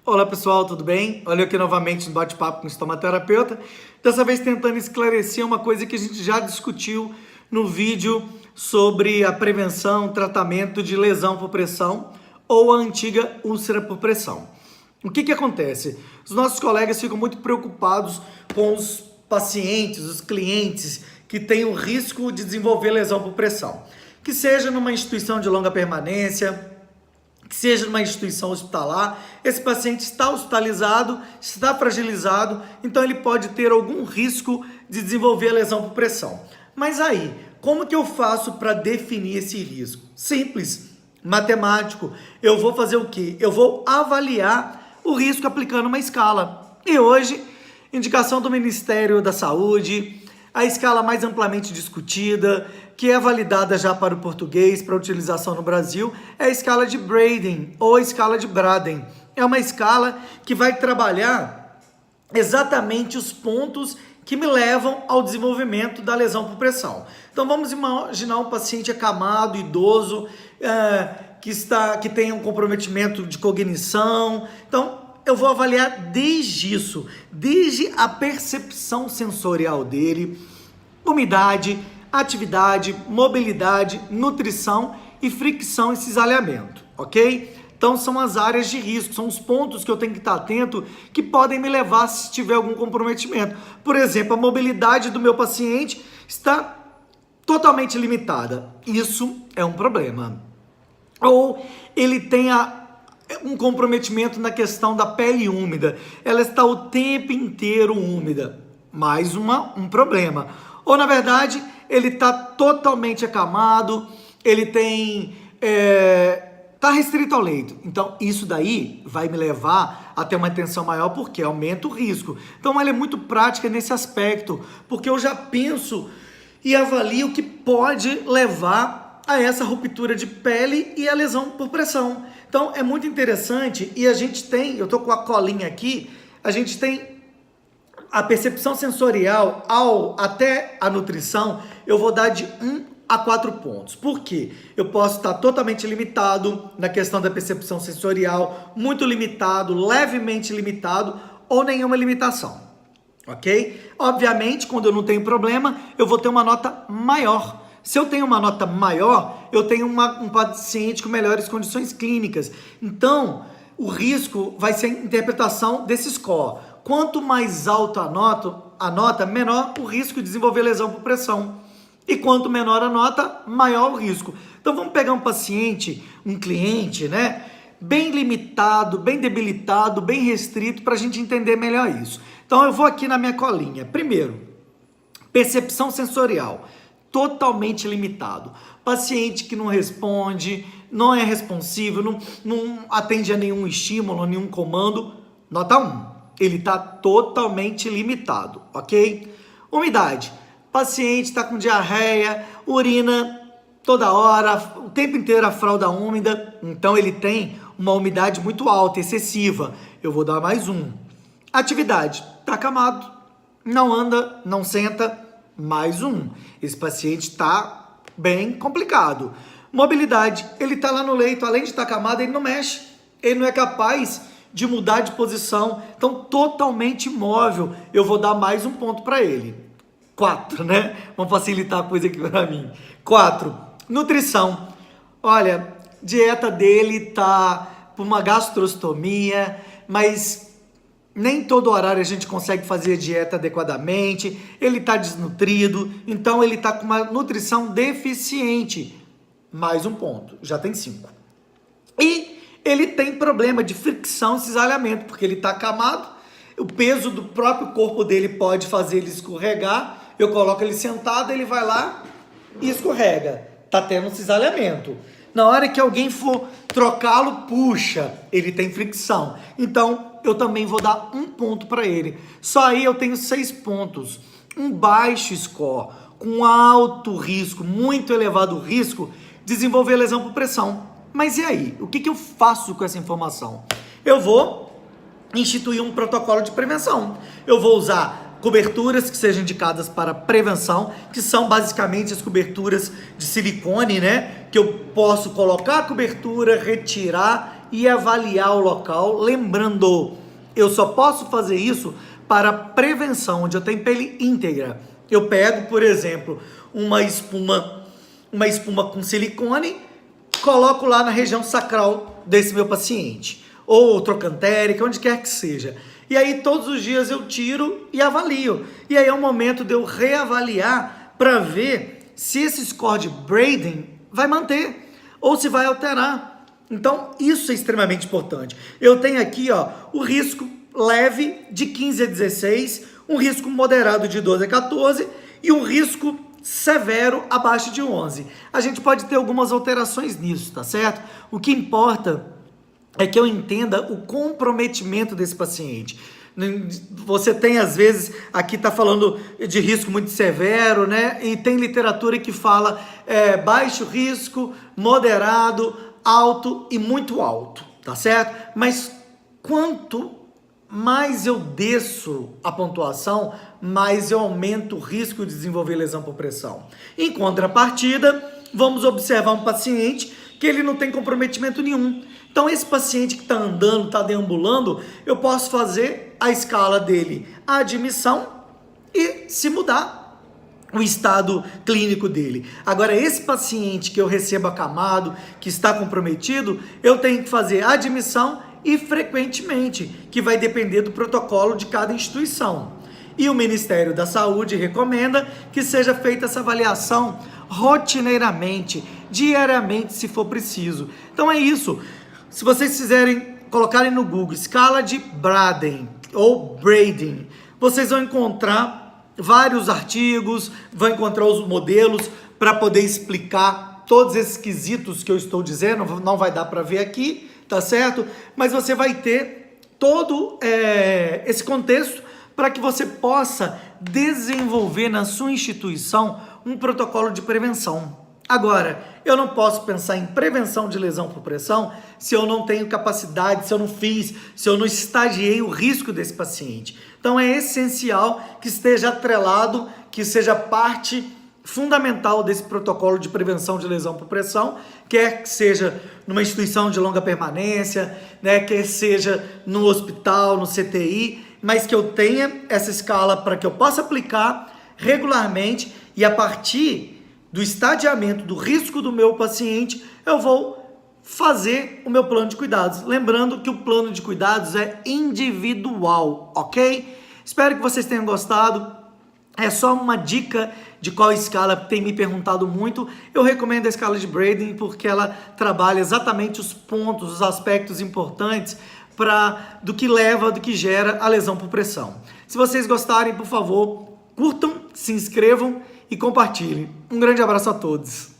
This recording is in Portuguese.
Olá pessoal, tudo bem? Olha aqui novamente no bate-papo com o estomaterapeuta. Dessa vez tentando esclarecer uma coisa que a gente já discutiu no vídeo sobre a prevenção, tratamento de lesão por pressão ou a antiga úlcera por pressão. O que acontece? Os nossos colegas ficam muito preocupados com os pacientes, os clientes que têm o risco de desenvolver lesão por pressão. Que seja numa instituição de longa permanência, que seja numa instituição hospitalar, esse paciente está hospitalizado, está fragilizado, então ele pode ter algum risco de desenvolver a lesão por pressão. Mas aí, como que eu faço para definir esse risco? Simples, matemático. Eu vou fazer o quê? Eu vou avaliar o risco aplicando uma escala. E hoje, indicação do Ministério da Saúde, a escala mais amplamente discutida, que é validada já para o português, para utilização no Brasil, é a escala de Braden ou a escala de Braden. É uma escala que vai trabalhar exatamente os pontos que me levam ao desenvolvimento da lesão por pressão. Então vamos imaginar um paciente acamado, idoso, que tem um comprometimento de cognição. Então eu vou avaliar desde a percepção sensorial dele, umidade, atividade, mobilidade, nutrição e fricção e cisalhamento, ok? Então são as áreas de risco, são os pontos que eu tenho que estar atento que podem me levar se tiver algum comprometimento. Por exemplo, a mobilidade do meu paciente está totalmente limitada. Isso é um problema. Ou ele tem um comprometimento na questão da pele úmida. Ela está o tempo inteiro úmida. Mais um problema. Ou, na verdade, ele está totalmente acamado, ele está restrito ao leito. Então, isso daí vai me levar a ter uma atenção maior, porque aumenta o risco. Então, ela é muito prática nesse aspecto, porque eu já penso e avalio o que pode levar a essa ruptura de pele e a lesão por pressão. Então, é muito interessante e a gente tem, eu estou com a colinha aqui, a gente tem a percepção sensorial até a nutrição, eu vou dar de 1 a 4 pontos. Por quê? Eu posso estar totalmente limitado na questão da percepção sensorial, muito limitado, levemente limitado ou nenhuma limitação, ok? Obviamente, quando eu não tenho problema, eu vou ter uma nota maior. Se eu tenho uma nota maior, eu tenho um paciente com melhores condições clínicas. Então, o risco vai ser a interpretação desse score. Quanto mais alta a nota, menor o risco de desenvolver lesão por pressão. E quanto menor a nota, maior o risco. Então vamos pegar um paciente, um cliente, né? Bem limitado, bem debilitado, bem restrito, para a gente entender melhor isso. Então eu vou aqui na minha colinha. Primeiro, percepção sensorial. Totalmente limitado. Paciente que não responde, não é responsivo, não atende a nenhum estímulo, a nenhum comando. Nota 1. Ele está totalmente limitado, ok? Umidade. Paciente está com diarreia, urina toda hora, o tempo inteiro a fralda úmida. Então ele tem uma umidade muito alta, excessiva. Eu vou dar mais 1. Atividade. Está acamado, não anda, não senta, mais 1. Esse paciente está bem complicado. Mobilidade. Ele está lá no leito, além de estar acamado, ele não mexe. Ele não é capaz de mudar de posição, então totalmente imóvel, eu vou dar mais 1 ponto para ele. 4, né? Vamos facilitar a coisa aqui para mim. 4, nutrição. Olha, dieta dele tá por uma gastrostomia, mas nem todo horário a gente consegue fazer a dieta adequadamente, ele tá desnutrido, então ele tá com uma nutrição deficiente. Mais 1 ponto, já tem 5. E ele tem problema de fricção e cisalhamento, porque ele está acamado, o peso do próprio corpo dele pode fazer ele escorregar, eu coloco ele sentado, ele vai lá e escorrega, está tendo um cisalhamento. Na hora que alguém for trocá-lo, puxa, ele tem fricção. Então, eu também vou dar 1 ponto para ele. Só aí eu tenho 6 pontos. Um baixo score, com alto risco, muito elevado risco, de desenvolver lesão por pressão. Mas e aí? O que eu faço com essa informação? Eu vou instituir um protocolo de prevenção. Eu vou usar coberturas que sejam indicadas para prevenção, que são basicamente as coberturas de silicone, né? Que eu posso colocar a cobertura, retirar e avaliar o local. Lembrando, eu só posso fazer isso para prevenção, onde eu tenho pele íntegra. Eu pego, por exemplo, uma espuma com silicone, coloco lá na região sacral desse meu paciente, ou trocantérica, onde quer que seja. E aí todos os dias eu tiro e avalio. E aí é o momento de eu reavaliar para ver se esse score de Braden vai manter ou se vai alterar. Então isso é extremamente importante. Eu tenho aqui o risco leve de 15 a 16, um risco moderado de 12 a 14 e um risco severo abaixo de 11. A gente pode ter algumas alterações nisso, tá certo? O que importa é que eu entenda o comprometimento desse paciente. Você tem, às vezes, aqui está falando de risco muito severo, né? E tem literatura que fala baixo risco, moderado, alto e muito alto, tá certo? Mas quanto mais eu desço a pontuação, mais eu aumento o risco de desenvolver lesão por pressão. Em contrapartida, vamos observar um paciente que ele não tem comprometimento nenhum. Então, esse paciente que está andando, está deambulando, eu posso fazer a escala dele, a admissão e se mudar o estado clínico dele. Agora, esse paciente que eu recebo acamado, que está comprometido, eu tenho que fazer a admissão e frequentemente, que vai depender do protocolo de cada instituição. E o Ministério da Saúde recomenda que seja feita essa avaliação rotineiramente, diariamente, se for preciso. Então é isso. Se vocês colocarem no Google escala de Braden ou Braden, vocês vão encontrar vários artigos, vão encontrar os modelos para poder explicar todos esses quesitos que eu estou dizendo. Não vai dar para ver aqui, tá certo? Mas você vai ter todo esse contexto para que você possa desenvolver na sua instituição um protocolo de prevenção. Agora, eu não posso pensar em prevenção de lesão por pressão se eu não tenho capacidade, se eu não fiz, se eu não estagiei o risco desse paciente. Então é essencial que esteja atrelado, que seja parte fundamental desse protocolo de prevenção de lesão por pressão, quer que seja numa instituição de longa permanência, né, quer seja no hospital, no CTI, mas que eu tenha essa escala para que eu possa aplicar regularmente e a partir do estadiamento do risco do meu paciente, eu vou fazer o meu plano de cuidados. Lembrando que o plano de cuidados é individual, ok? Espero que vocês tenham gostado. É só uma dica de qual escala tem me perguntado muito. Eu recomendo a escala de Braden porque ela trabalha exatamente os pontos, os aspectos importantes do que leva, do que gera a lesão por pressão. Se vocês gostarem, por favor, curtam, se inscrevam e compartilhem. Um grande abraço a todos.